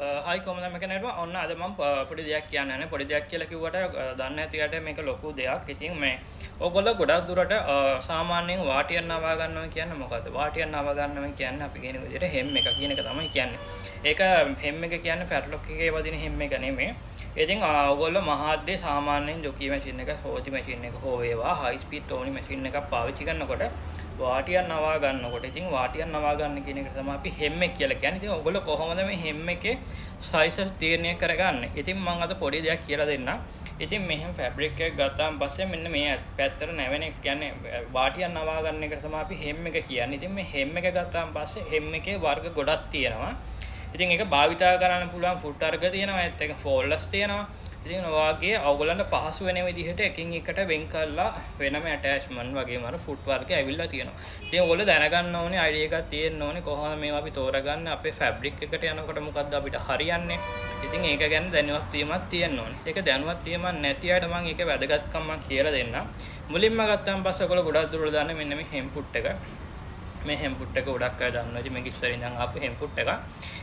හයි කොමද මෙකනට ඔන්න අද මම පොඩි දෙයක් කියන්න පොඩි දෙයක් කියලා කිව්වට දන්න ඇතියට මේක ලොකු දෙයක්. ඉතින් මේ ඕගොල්ලෝ ගොඩක් දුරට සාමාන්‍යයෙන් වාටියක් නවා ගන්නවා කියන්නේ මොකද්ද? වාටියක් නවා ගන්නවා කියන්නේ අපි කියන විදිහට හෙම් එක කියන එක තමයි කියන්නේ. ඒක හෙම් එක කියන්නේ පැට්ලොක් එකේ වදින හෙම් එක නෙමෙයි. ඉතින් ඕගොල්ලෝ මහාද්දේ සාමාන්‍යයෙන් ජොකි මැෂින් එක, හෝති මැෂින් එක හෝ වේවා හයි ස්පීඩ් ටෝනි මැෂින් එකක් පාවිච්චි කරනකොට වාටියක් නවා ගන්නකොට ඉතින් වාටියක් නවා ගන්න කියන එක තමයි අපි හෙම් එක කියලා කියන්නේ. ඉතින් ඔයගොල්ලෝ කොහොමද මේ හෙම් එකේ සයිසස් තීරණය කරගන්නේ? ඉතින් මම අද පොඩි දෙයක් කියලා දෙන්නම්. ඉතින් මෙහෙම ෆැබ්‍රික් එකක් ගත්තාම පස්සේ මෙන්න මේ පැත්තට නැවෙන එක කියන්නේ වාටියක් නවා ගන්න එකට තමයි අපි හෙම් එක කියන්නේ. ඉතින් මේ හෙම් එක ගත්තාම පස්සේ හෙම් එකේ වර්ග ගොඩක් තියෙනවා. ඉතින් ඒක භාවිතා කරන්න පුළුවන් ෆුට් වර්ග තියෙනවා, ඒත් එක ෆෝල්ඩර්ස් තියෙනවා. ඉතින් ඔයගේ ඔයගොල්ලන්ට පහසු වෙන විදිහට එකින් එකට වෙන් කරලා වෙනම ඇටැච්මන්ට් වගේම අර ෆුට් වර්ග ඇවිල්ලා තියෙනවා. ඉතින් ඔයගොල්ලෝ දැනගන්න ඕනේ, අයිඩියා එකක් තියෙන්න ඕනේ කොහොමද මේවා අපි තෝරගන්නේ, අපේ ෆැබ්‍රික් එකට යනකොට මොකද්ද අපිට හරියන්නේ. ඉතින් ඒක ගැන දැනුවත් වීමක් තියෙන්න ඕනේ. ඒක දැනුවත් වීමක් නැති අයට මම ඒක වැදගත්කම කියලා දෙන්නම්. මුලින්ම ගත්තාන් පස්සේ ඔයගොල්ලෝ ගොඩක් දුරට දාන්න මෙන්න මේ හෙම්පුට් එක. මේ හෙම්පුට් එක ගොඩක් අය දන්නවා. ඉතින් මේක ඉස්සරින් ඉඳන් ආපු හෙම්පුට් එක.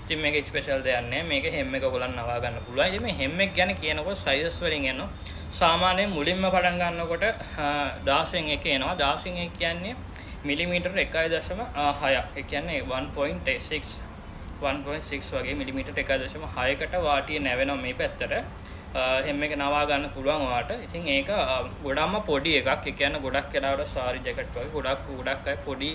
ඉතින් මේක ස්පෙෂල් දෙයක් නෑ. මේක හෙම් එක ඔයගොල්ලන් නවා ගන්න පුළුවන්. ඉතින් මේ හෙම් එක ගැන කියනකොට සයිසස් වලින් යනවා. සාමාන්‍යයෙන් මුලින්ම පටන් ගන්නකොට 16 එක එනවා. 16 එක කියන්නේ මිලිමීටර 1.6. ඒ කියන්නේ 1.6 වගේ මිලිමීටර 1.6කට වාටිය නැවෙනවා මේ පැත්තට. හෙම් එක නවා ගන්න පුළුවන් ඔයාට. ඉතින් ඒක ගොඩක්ම පොඩි එකක්. ඒ කියන්නේ ගොඩක් වෙලාවට සාරි ජැකට් වගේ ගොඩක් අය පොඩි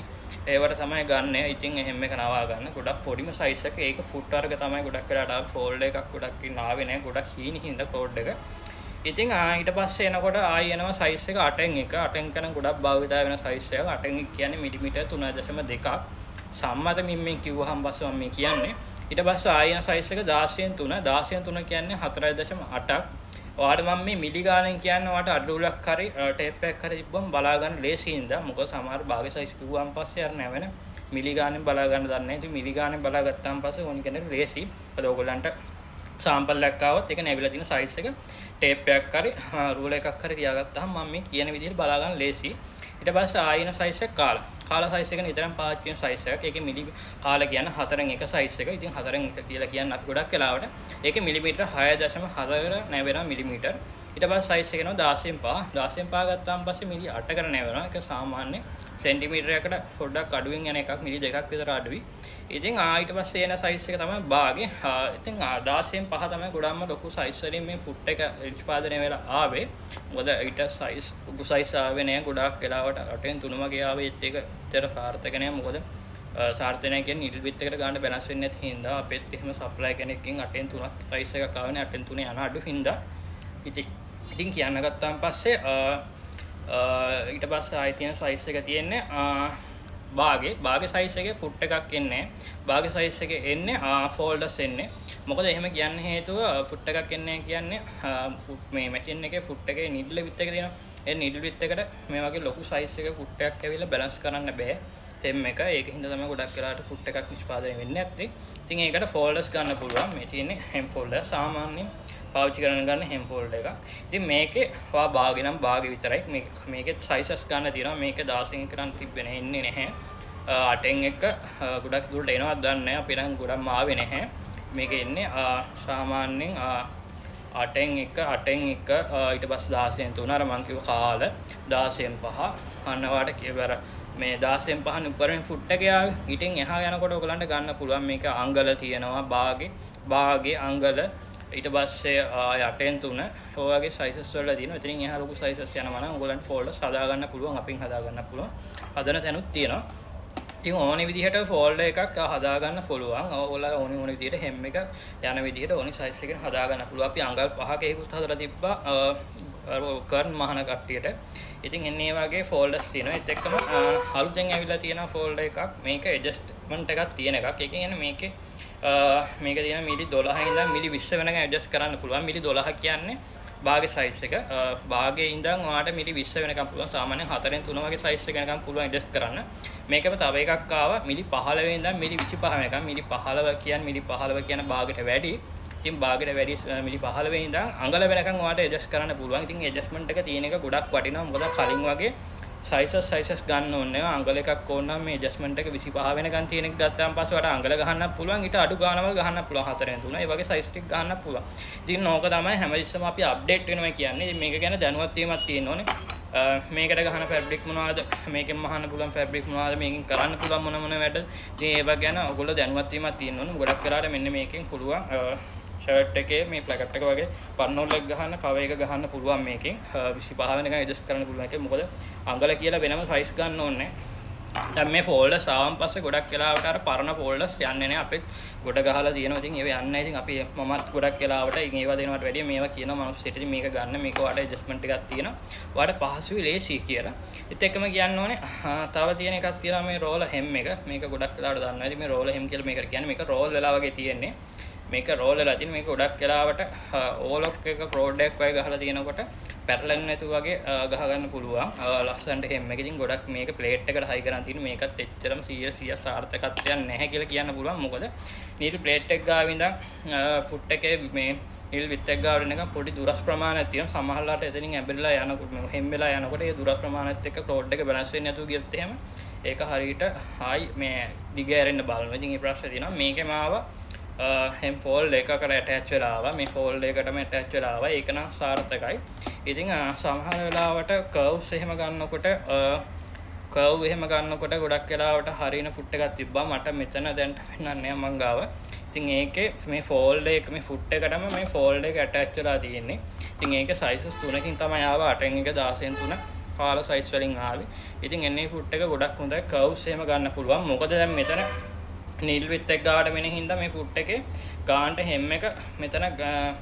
ඒවට තමයි ගන්න. ඉතින් හෙම් එක නවා ගන්න ගොඩක් පොඩිම සයිස් එක. ඒක ෆුට් වර්ග තමයි ගොඩක් වෙලාවට ෆෝල්ඩ් එකක් ගොඩක් නාවේ නැහැ. ගොඩක් හීන හින්දා කෝඩ් එක. ඉතින් ඊට පස්සේ එනකොට ආයි එනවා සයිස් එක 8න් 1. 8න් කරන ගොඩක් භාවිතා වෙන සයිස් එක. 8න් 1 කියන්නේ මිලිමීටර 3.2ක්. සම්මත මිම්මෙන් කිව්වහම පස්සේ මම කියන්නේ ඊට පස්සේ ආයෙන සයිස් එක 16න් 3. 16න් 3 කියන්නේ 4.8ක්. ඔයාලට මම මේ මිලි ගානෙන් කියන්නේ ඔයාලට අඩුලක් හරි ටේප් එකක් හරි තිබ්බම බලා ගන්න ලේසියින්ද. මොකද සමහර භාග සයිස් කිව්වම පස්සේ අර නැවෙන මිලි ගානෙන් බලා ගන්න දන්නේ නැහැ. ඉතින් මිලි ගානෙන් බලා ගත්තාම පස්සේ ඕනි කෙනෙක් ලේසි. අද ඔයගොල්ලන්ට සාම්පල් එකක් ආවොත් ඒක නැවිලා තියෙන සයිස් එක ටේප් එකක් හරි රූලර් එකක් හරි තියාගත්තාම මම මේ කියන විදිහට බලා ගන්න ලේසි. ඊට පස්සේ ආයෙන සයිස් එක කාලා සයිස් එක නිතරම පාවිච්චි කරන සයිස් එකක්. ඒකේ මිලි කාලා කියන්නේ 4න් 1 සයිස් එක. ඉතින් 4න් 1 කියලා කියන්නේ අපි ගොඩක් වෙලාවට ඒකේ මිලිමීටර 6.4 නැවෙනවා මිලිමීටර. ඊට පස්සේ සයිස් එක එනවා 16න් 5. 16න් 5 ගත්තාම පස්සේ මිලි 8කට නැවෙනවා. ඒක සාමාන්‍ය සෙන්ටිමීටරයකට පොඩ්ඩක් අඩුවෙන් යන එකක්. මිලි 2ක් විතර අඩුයි. ඉතින් ඊට පස්සේ එන සයිස් එක තමයි බාගේ. ඉතින් 16න් 5 තමයි ගොඩක්ම ලොකු සයිස් වලින් මේ ෆුට් එක නිෂ්පාදනය වෙලා ආවේ. මොකද ඊට සයිස් ලොකු සයිස් ආවේ නෑ. ගොඩක් වෙලාවට 8න් 3 වගේ ආවේ. ඒත් ඒක විතර සාර්ථක නෑ. මොකද සාර්ථක නෑ කියන්නේ නිල් බිත් එකට ගන්න බැලන්ස් වෙන්නේ නැති හින්දා අපෙත් එහෙම සප්ලයි කෙනෙක්ගෙන් 8න් 3ක් සයිස් එකක් ආවේ නෑ. 8න් 3 යන අඩු හින්දා ඉතින් කියන්න ගත්තාන් පස්සේ ඊට පස්සේ ආයෙ තියෙන සයිස් එක තියෙන්නේ බාගේ සයිස් එකේ ෆුට් එකක් එන්නේ. බාගේ සයිස් එකේ එන්නේ ෆෝල්ඩර්ස් එන්නේ. මොකද එහෙම කියන්න හේතුව ෆුට් එකක් එන්නේ කියන්නේ මේ මැෂින් එකේ ෆුට් එකේ නිඩල් විත් එක තියෙනවා. ඒ නිඩල් විත් එකට මේ වගේ ලොකු සයිස් එකක ෆුට් එකක් ඇවිල්ලා බැලන්ස් කරන්න බෑ. හෙම් එක. ඒක හින්දා තමයි ගොඩක් වෙලාවට ෆුට් එකක් නිෂ්පාදනය වෙන්නේ නැත්තේ. ඉතින් ඒකට ෆෝල්ඩර්ස් ගන්න පුළුවන්. මේ තියෙන්නේ හෙම් ෆෝල්ඩර්. සාමාන්‍යයෙන් පාවිච්චි කරන ගන්න හෙම් ෆෝල්ඩර් එකක්. ඉතින් මේකේ ඔයා බාගේ නම් බාගේ විතරයි. මේකේ සයිසස් ගන්න තියෙනවා. මේක 16 කරන් තිබෙන්නේ එන්නේ නැහැ. 8න් 1 ගොඩක් දුරට එනවත් දන්නේ නැහැ. අපි නම් ගොඩක්ම ආවේ නැහැ. මේක එන්නේ සාමාන්‍යයෙන් 8න් 1 ඊට පස්සේ 16න් 3 අර මං කිව්ව කාල 16න් 5 අන්නවට කියවර මේ 16න් 5 උඩරින් ෆුට් එක ආවේ. ඊටින් එහා යනකොට ඔයගලන්ට ගන්න පුළුවන් මේක අංගල තියෙනවා බාගේ අංගල ඊට පස්සේ 8න් 3 ඔය වගේ සයිසස් වල තියෙනවා. ඉතින් එහා ලොකු සයිසස් යනවා නම් ඔයගලන්ට ෆෝල්ඩර්ස් හදා ගන්න පුළුවන්. අපින් හදා ගන්න පුළුවන්. හදන තැනුත් තියෙනවා. ඉතින් ඕනේ විදිහට ෆෝල්ඩර් එකක් හදා ගන්න පුළුවන්. ඔයාලා ඕනේ විදිහට හෙම් එක යන විදිහට ඕනේ සයිස් එකකින් හදා ගන්න පුළුවන්. අපි අඟල් 5ක ඒකුත් හදලා තිබ්බා කර්න් මහන කට්ටියට. ඉතින් එන්නේ වගේ ෆෝල්ඩර්ස් තියෙනවා. ඒත් එක්කම අලුතෙන් ඇවිල්ලා තියෙන ෆෝල්ඩර් එකක්. මේක ඇඩ්ජස්ට්මන්ට් එකක් තියෙන එකක්. ඒ කියන්නේ මේක තියෙන මිලි 12 ඉඳන් මිලි 20 වෙනකන් ඇඩ්ජස්ට් කරන්න පුළුවන්. මිලි 12 කියන්නේ බාගේ සයිස් එක. බාගේ ඉඳන් ඔයාලට මිලි 20 වෙනකම් පුළුවන්. සාමාන්‍යයෙන් 4න් 3 වගේ සයිස් එක වෙනකම් පුළුවන් ඇඩ්ජස්ට් කරන්න. මේකම තව එකක් ආවා මිලි 15 ඉඳන් මිලි 25 වෙනකම්. මිලි 15 කියන බාගට වැඩි. ඉතින් බාගට වැඩි මිලි 15 ඉඳන් අඟල වෙනකම් ඔයාලට ඇඩ්ජස්ට් කරන්න පුළුවන්. ඉතින් ඇඩ්ජස්ට්මන්ට් එක තියෙන එක ගොඩක් වටිනවා. මොකද කලින් වගේ සයිසස් ගන්න ඕනේ. අඟල එකක් ඕන නම් මේ ඇඩ්ජස්ට්මන්ට් එක 25 වෙනකන් තියෙන එක ගත්තාම පස්සේ වඩා අඟල ගහන්න පුළුවන්. ඊට අඩු ගානවල ගහන්න පුළුවන් 4න් 3. ඒ වගේ සයිස් ටික ගන්න පුළුවන්. ඉතින් ඕක තමයි හැමතිස්සම අපි අප්ඩේට් වෙනවා කියන්නේ. ඉතින් මේක ගැන දැනුවත් වීමක් තියෙන්න ඕනේ. මේකට ගහන ෆැබ්‍රික් මොනවද? මේකෙන් මහන්න පුළුවන් ෆැබ්‍රික් මොනවද? මේකෙන් කරන්න පුළුවන් මොන වැඩ? ඉතින් ඒව ගැන ඔයගොල්ලෝ දැනුවත් වීමක් තියෙන්න ඕනේ. ගොඩක් වෙලාවට මෙන්න මේකෙන් පුළුවන් ෂර්ට් එකේ මේ ප්ලැකට් එක වගේ පන්නෝල් එක ගහන්න, කව එක ගහන්න පුළුවන් මේකෙන්. 25 වෙනකන් ඇඩ්ජස්ට් කරන්න පුළුවන් එකේ. මොකද අඟල කියලා වෙනම සයිස් ගන්න ඕනේ. දැන් මේ ෆෝල්ඩර්ස් ආවන් පස්සේ ගොඩක් වෙලාවට අර පරණ ෆෝල්ඩර්ස් යන්නේ නැහැ. අපේ ගොඩ ගහලා තියෙනවා. ඉතින් ඒව යන්නේ නැහැ. ඉතින් අපි මමත් ගොඩක් වෙලාවට ඉතින් ඒවා දෙනවට වැඩිය මේවා කියනවා මනුස්සයෙක් ඉතින් මේක ගන්න, මේක වඩා ඇඩ්ජස්ට්මන්ට් එකක් තියෙනවා. වඩා පහසුයි, ලේසි කියලා. ඒත් එක්කම කියන්න ඕනේ තව තියෙන එකක් තියෙනවා මේ රෝල හෙම් එක. මේක ගොඩක් වෙලාවට දන්නවා. ඉතින් මේ රෝල හෙම් කියලා මේකට කියන්නේ මේක රෝල් වෙලා වගේ තියෙන්නේ. මේක රෝල් වෙලා තියෙන මේක ගොඩක් වෙලාවට ඕලොක් එක ප්‍රෝඩක්ට් වගේ ගහලා තියෙනකොට පැටලෙන්නේ නැතුව වගේ ගහ ගන්න පුළුවන්. ලස්සනට හෙම් එක. ඉතින් ගොඩක් මේක ප්ලේට් එකට හයි කරන් තියෙන මේකත් එච්චරම 100% සාර්ථකත්වයක් නැහැ කියලා කියන්න පුළුවන්. මොකද නීල් ප්ලේට් එක ගාව ඉඳන් ෆුට් එකේ මේ නීල් විත් එක ගාවට එනකම් පොඩි දුරස් ප්‍රමාණයක් තියෙනවා. සමහරලාට එතනින් ඇබිරලා යනකොට මේ හෙම් වෙලා යනකොට ඒ දුරස් ප්‍රමාණයත් එක්ක ක්ලෝඩ් එක බැලන්ස් වෙන්නේ නැතුව ගියොත් එහෙම ඒක හරියට හයි මේ දිග ඇරෙන්න බලනවා. ඉතින් මේ ප්‍රශ්නේ තියෙනවා. මේකේ මාව හෙම් ෆෝල්ඩ් එකකට ඇටච් වෙලා ආවා. මේ ෆෝල්ඩ් එකටම ඇටච් වෙලා ආවා. ඒක නම් සාර්ථකයි. ඉතින් සමහර වෙලාවට කර්ව්ස් එහෙම ගන්නකොට කර්ව් එහෙම ගන්නකොට ගොඩක් වෙලාවට හරියන ෆුට් එකක් තිබ්බා. මට මෙතන දැන් පෙන්නන්නේ මං ගාව. ඉතින් ඒකේ මේ ෆෝල්ඩ් එක මේ ෆුට් එකටම මේ ෆෝල්ඩ් එක ඇටච් වෙලා තියෙන්නේ. ඉතින් ඒක සයිසස් 3කින් තමයි ආවා. 8න් එක 16න් 3 කාලා සයිස් වලින් ආවේ. ඉතින් එන්නේ ෆුට් එක ගොඩක් හොඳයි. කර්ව්ස් එහෙම ගන්න පුළුවන්. මොකද දැන් මෙතන නීල් විත් එක ගාවට වෙන හින්දා මේ ෆුට් එකේ ගානට හෙම් එක මෙතන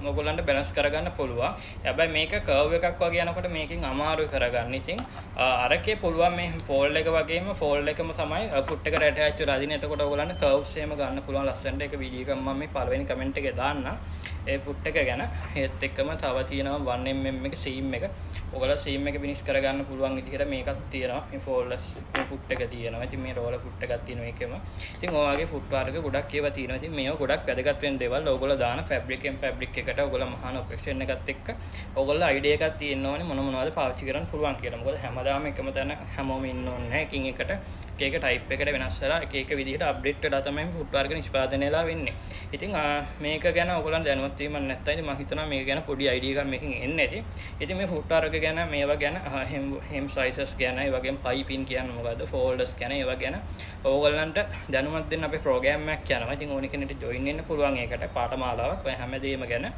ඔයගොල්ලන්ට බැලන්ස් කරගන්න පුළුවන්. හැබැයි මේක කර්ව් එකක් වගේ යනකොට මේකෙන් අමාරුයි කරගන්න. ඉතින් අරකේ පුළුවන් මේ ෆෝල්ඩ් එක වගේම ෆෝල්ඩ් එකම තමයි ෆුට් එකට ඇටච් වෙලා අදින. එතකොට ඔයගොල්ලන්ට කර්ව්ස් එහෙම ගන්න පුළුවන් ලස්සනට. ඒක වීඩියෝ එකක් මම මේ පළවෙනි කමෙන්ට් එකේ දාන්නම්. ඒ ෆුට් එක ගැන. ඒත් එක්කම තව තියෙනවා 1mm එක සීම් එක. ඔයගොල්ලෝ සීම් එක විනිශ් කරගන්න පුළුවන් විදිහට මේකක් තියෙනවා. මේ ෆෝල්ඩර්ස් මේ ෆුට් එක තියෙනවා. ඉතින් මේ රෝලර් ෆුට් එකක් තියෙනවා ඒකෙම. ඉතින් ඔය වගේ ෆුට් වර්ග ගොඩක් ඒවා තියෙනවා. ඉතින් මේවා ගොඩක් වැදගත් වෙන දේවල්. ඔයගොල්ලෝ දාන ෆැබ්‍රික් එකට ඔයගොල්ලෝ මහාන ඔපරේෂන් එකත් එක්ක ඔයගොල්ලෝ අයිඩියා එකක් තියෙන්න ඕනේ මොනවද පාවිච්චි කරන්න පුළුවන් කියලා. මොකද හැමදාම එකම තැන හැමෝම ඉන්න ඕනේ නැහැ. එකින් එකට එක ටයිප් එකට වෙනස් වෙලා එක විදිහට අප්ඩේට් වෙලා තමයි මේ ෆුට් වර්ග නිෂ්පාදනය වෙලා වෙන්නේ. ඉතින් මේක ගැන ඔයගොල්ලන් දැනුවත් වීමක් නැත්නම් ඉතින් මම හිතනවා මේක ගැන පොඩි අයිඩියා එකක් මේකෙන් එන්නේ නැති. ඉතින් මේ ෆුට් වර්ග ගැන මේවා ගැන හෙම් සයිසස් ගැන ඒ වගේම පයිපින් කියන්නේ මොකද්ද ෆෝල්ඩර්ස් ගැන ඒවා ගැන ඕගොල්ලන්ට දැනුවත් දෙන්න අපේ ප්‍රෝග්‍රෑම් එකක් යනවා. ඉතින් ඕන කෙනෙක්ට ජොයින් වෙන්න පුළුවන් ඒකට පාඨමාලාවක් ඔය හැමදේම ගැන.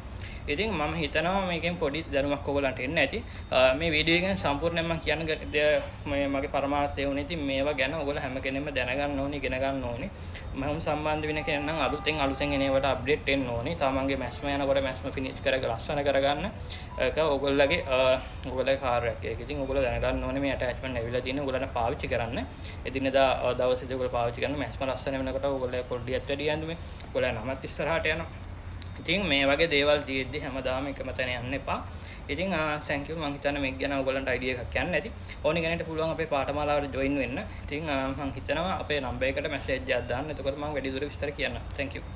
ඉතින් මම හිතනවා මේකෙන් පොඩි දැනුමක් ඔයගොල්ලන්ට එන්න ඇති. මේ වීඩියෝ එක ගැන සම්පූර්ණයෙන් මම කියන්න මගේ පරමාර්ථය වුණේ ඉතින් මේවා ගැන ඔයගොල්ලෝ හැම කෙනෙක්ම දැනගන්න ඕනේ, ඉගෙන ගන්න ඕනේ. මම සම්බන්ධ වෙන කෙනෙක් නම් අලුතෙන් එන ඒවාට අප්ඩේට් වෙන්න ඕනේ. තමන්ගේ මැස්ම යනකොට මැස්ම ෆිනිෂ් කරගෙන ලස්සන කරගන්න. ඒක ඔයගොල්ලෝගේ කාර්යයක්. ඒක ඉතින් ඔයගොල්ලෝ දැනගන්න ඕනේ මේ ඇටැච්මන්ට් ඇවිල්ලා තියෙන ඔයගොල්ලන්ට පාවිච්චි කරන්න. එදිනෙදා දවසේදී ඔයගොල්ලෝ පාවිච්චි කරන මැස්ම ලස්සන වෙනකොට ඔයගොල්ලෝ කොල්ඩියත් වැඩි යන්නේ. ඔයගොල්ලෝ නමත් ඉස්සරහට යනවා. ඉතින් මේ වගේ දේවල් තියෙද්දි හැමදාම එකම තැන යන්න එපා. ඉතින් thank you. මම හිතන්නේ මේක ගැන ඔයගොල්ලන්ට අයිඩියා එකක් යන්න ඇති. ඕනි කෙනෙක්ට පුළුවන් අපේ පාඨමාලාවට join වෙන්න. ඉතින් මම හිතනවා අපේ නම්බර් එකට මැසේජ් එකක් දාන්න. එතකොට මම වැඩි දුර විස්තර කියන්නම්. thank you.